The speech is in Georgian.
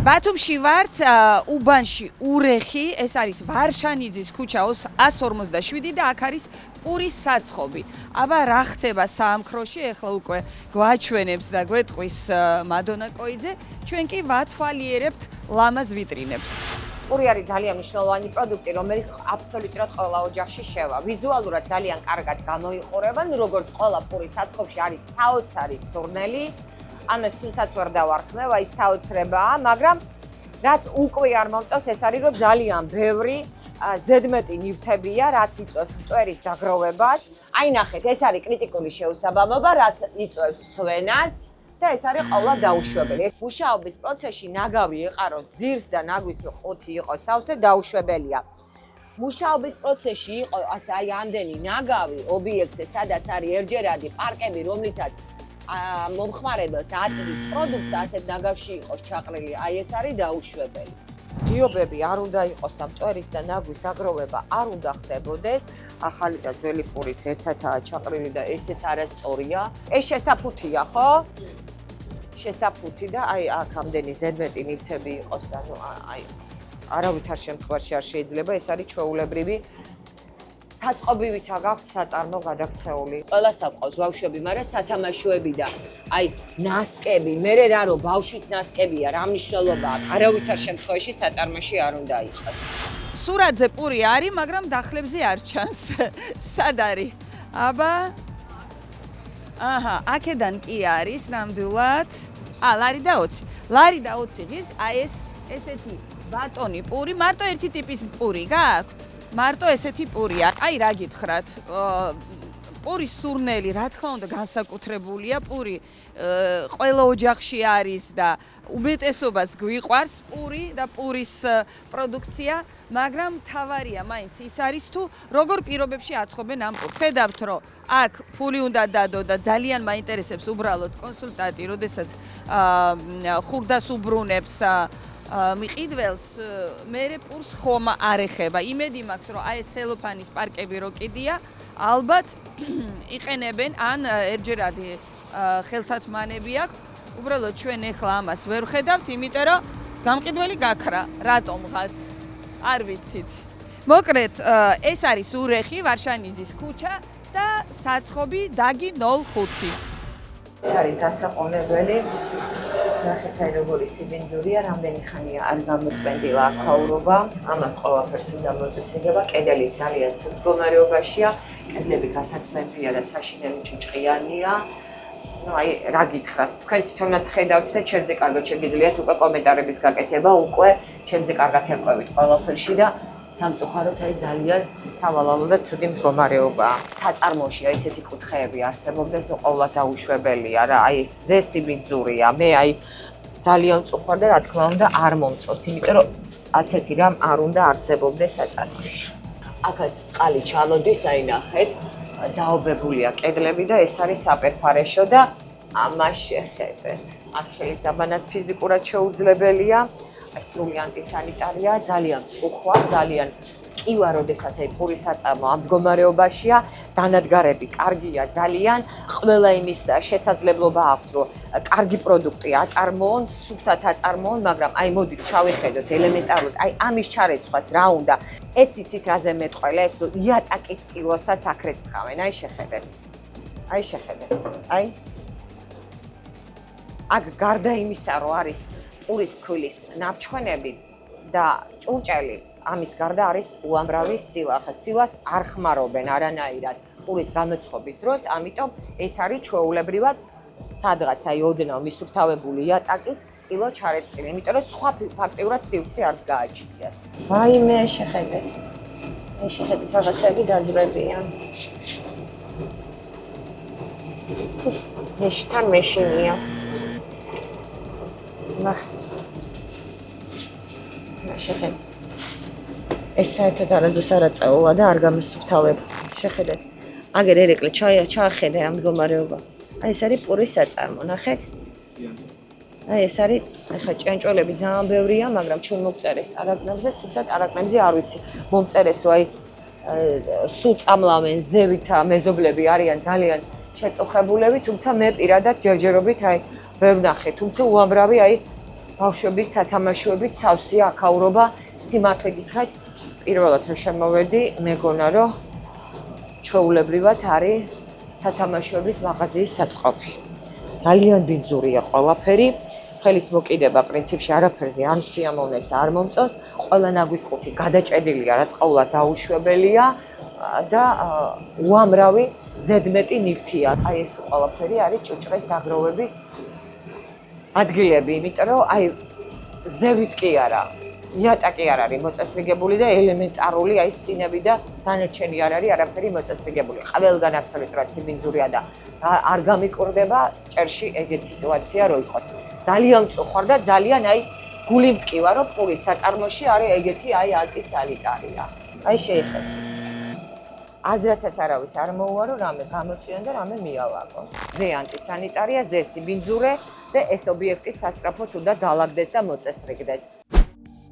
ბათუმში ვართ, უბანში ურეხი, ეს არის ვარშანიძის ქუჩა 147 და აქ არის პურის საცხობი. აბა რა ხდება საამქროში, ეხლა უკვე გვაჩვენებს და გვეტყვის მადონა კოიძე, ჩვენ კი ვათვალიერებთ ლამაზ ვიტრინებს. პური არის ძალიან მნიშვნელოვანი პროდუქტი, რომელიც აბსოლუტურად ყველა ოჯახში შევა. ვიზუალურად ძალიან კარგად გამოიყურება, როგორც ყველა პურის საცხობში არის საოცარი სურნელი. ამას სულსაც ვერ დავარქმევ, აი საოცრებაა, მაგრამ რაც უკვე არ მომწონს, ეს არის რომ ძალიან ბევრი ზედმეტი ნივთებია, რაც იწვევს მტვერის დაგროვებას. აი ნახეთ, ეს არის კრიტიკული შეუსაბამობა, რაც იწვევს სვენას და ეს არის ყოვლა დაუშვებელი. მუშაობის პროცესში ნაგავი ეყაროს ძირს და ნაგვის ყუთი იყოს სავსე დაუშვებელია. მუშაობის პროცესში იყო ასე აი ამდენი ნაგავი ობიექტზე, სადაც არის ერჯერადი პარკები, რომლითაც მომხმარებელს აწვდის პროდუქტი ასეთ ნაგავში იყოს ჩაყრილი, აი ეს არის დაუშვებელი. გიობები არ უნდა იყოს და მტვერის და ნაგვის დაგროვება არ უნდა ხდებოდეს. ახალი და ძველი პურიც ერთადაა ჩაყრილი და ესეც არასწორია. ეს შესაფუთია, ხო? შესაფუთი და აი აქ ამდენი ზედმეტი ნივთები იყოს და ნუ აი არავითარ შემთხვევაში არ შეიძლება, ეს არის ჩვეულებრივი საწყობივითა გაქვთ საწარმო გადაქცეული. ყველას აყვავს ბავშვები, მაგრამ სათამაშოები და აი ნასკები, მე რა რომ ბავშვის ნასკებია, რა მნიშვნელობა აქვს? არავითარ შემთხვევაში საწარმოში არ უნდა იყოს. სურათზე პური არის, მაგრამ დახლებზე არ ჩანს. სად არის? აბა აჰა, აქედან კი არის ნამდვილად. ლარი და 20. ლარი და 20 ღირს, აი ესეთი ბატონი პური, მარტო ერთი ტიპის პური გააქვთ. მარტო ესეთი პურია. აი რა გითხრათ, პურის სურნელი, რა თქმა უნდა, განსაკუთრებულია. პური ყველა ოჯახში არის და უმეტესობას გვიყვარს პური და პურის პროდუქცია, მაგრამ მთავარია მაინც ის არის თუ როგორ პირობებში აცხობენ ამ პურს. ხედავთ, რომ აქ ფული უნდა დადო და ძალიან მაინტერესებს უბრალოდ კონსულტანტი, როდესაც ხურდას უბრუნებს მიყიდველს, მერე პურს ხომ არ ეხება. იმედი მაქვს, რომ აი ეს სელოფანის პარკები რო კიდია, ალბათ იყენებენ ან ერჯერადი ხელთათმანები აქვს. უბრალოდ ჩვენ ეხლა ამას ვერ ხედავთ, იმიტომ რომ გამყიდველი გაქრა, რატომღაც არ ვიცით. მოკლედ, ეს არის ურეხი, ვარშანიძის ქუჩა და საცხობი დაგი 05. ეს არის დასაყოვნებელი. ნახეთ აი როგორი სიბინძურია, რამდენი ხანია არ გამოწმენდილა აქაურობა. ამას ყველაფერს უნდა მოწესრიგება, კედელი ძალიან ცუდ მდგომარეობაშია, კედლები გასაწმენდია და საშინელი ჭუჭყიანია. ნუ აი რა გითხრათ, თქვენ თვითონაც ხედავთ და ჩემზე კარგად შეგიძლიათ უკვე კომენტარების გაკეთება, უკვე ჩემზე კარგად ეყვებით ყველაფერში და სამწუხაროდ აი ძალიან სავალალო და ცუდი მდგომარეობაა. საწარმოში აი ესეთი კუთხეები არსებობდეს, ნუ ყოვლა დაუშვებელია რა, აი ეს ზესიბინძურია. მე აი ძალიან მწუხარ და რა თქმა უნდა არ მომწონს, იმიტომ რომ ასეთი რამ არ უნდა არსებობდეს საწარმოში. აქაც წყალი ჩამოდის, აი ნახეთ, დაობებულია კედლები და ეს არის საპერფარეშო და ამას შეხედეთ. აქ შესაბამას ფიზიკურად შეუძლებელია. სრული ანტისანიტარია, ძალიან მწუხვა, ძალიან კივა, როდესაც აი პურის საწარმო ამ მდგომარეობაშია, დანადგარები კარგია ძალიან, ყველა იმის შესაძლებლობა აქვს, რომ კარგი პროდუქტი აწარმოონ, სუფთად აწარმოონ, მაგრამ აი მოდით ჩავიხედოთ ელემენტარულად, აი ამის ჩარეცხვას რა უნდა. იცით რაზე მეტყველა, ეს რომ იატაკის სტილოსაც აქრეც ხავენ, აი შეხედეთ. აი შეხედეთ. აი აქ გარდა იმისა, რომ არის პურის ფქვილის ნავჩხენები და ჭურჭელი, ამის გარდა არის უამრავი სილა. ხა სილას არ ხმარობენ არანაირად პურის გამოცხობის დროს, ამიტომ ეს არის ჩვეულებრივად სადღაც აი ოდნავ მისუფთავებული იატაკის ტილო ჩარეწყილი, იმიტომ რომ სხვა ფაქტიურად სივრცე არც გააჩნიათ. ვაიმე, შეხედეთ. აი შეხედეთ, რაღაცები დაძვრებია. მეშთან მეშინია. ნახეთ. შეხედეთ. ეს საერთოდ არასდროს არ აწეულა და არ გამოსუფთავებ. შეხედეთ. აგერ ერეკლე ჩაახედე ამ მდგომარეობა. აი ეს არის პურის საწარმო, ნახეთ. აი ეს არის, ახლა ჭიანჭველები ძალიან ბევრია, მაგრამ ჩვენ მოვწერეს ტარაკნებზე, სულაც ტარაკნებზე არ ვიცი. მომწერეს, რომ აი სულ წამლავენ ზევითა მეზობლები არიან ძალიან შეწუხებულები, თუმცა მე პირადად ჯერჯერობით აი ვერ ვნახე, თუმცა უამრავი აი ბავშვების სათამაშოებით სავსეა აქაურობა, სიმართლე გითხრათ, პირველად რომ შემოვედი, მეგონა რომ ჩვეულებრივად არის სათამაშოების მაღაზიის საწყობი. ძალიან ბინძურია ყველაფერი, ხელის მოკიდება პრინციპში არაფერზე ამ სიამოვნებს არ მომწონს, ყველა ნაგვისყუთი გადაჭედილია, რაც ყოველად დაუშვებელია და უამრავი ზედმეტი ნივთია. აი ეს ყველაფერი არის ჭუჭყეს დაგროვების ადგილები, იმიტომ რომ აი ზევით კი არა, იატაკი არ არის მოწესრიგებული და ელემენტარული აი სინები და დანარჩენი არ არის არაფერი მოწესრიგებული. ყველგან აბსოლუტურად სიბინძურია და არ გამიკურდება ჭერში ეგეთ სიტუაცია რო იყოს. ძალიან მწუხვარ და ძალიან აი გული მტკივა რომ პურის საწარმოში არის ეგეთი აი ანტისანიტარია. აი შეეხება. აზრათაც არავის არ მოუვა რომ რამე გამოციან და რამე მიალაგო. ზე ანტისანიტარია, ზე სიბინძურე და ეს ობიექტი სასწრაფოდ უნდა დაალაგდეს და მოწესრიგდეს.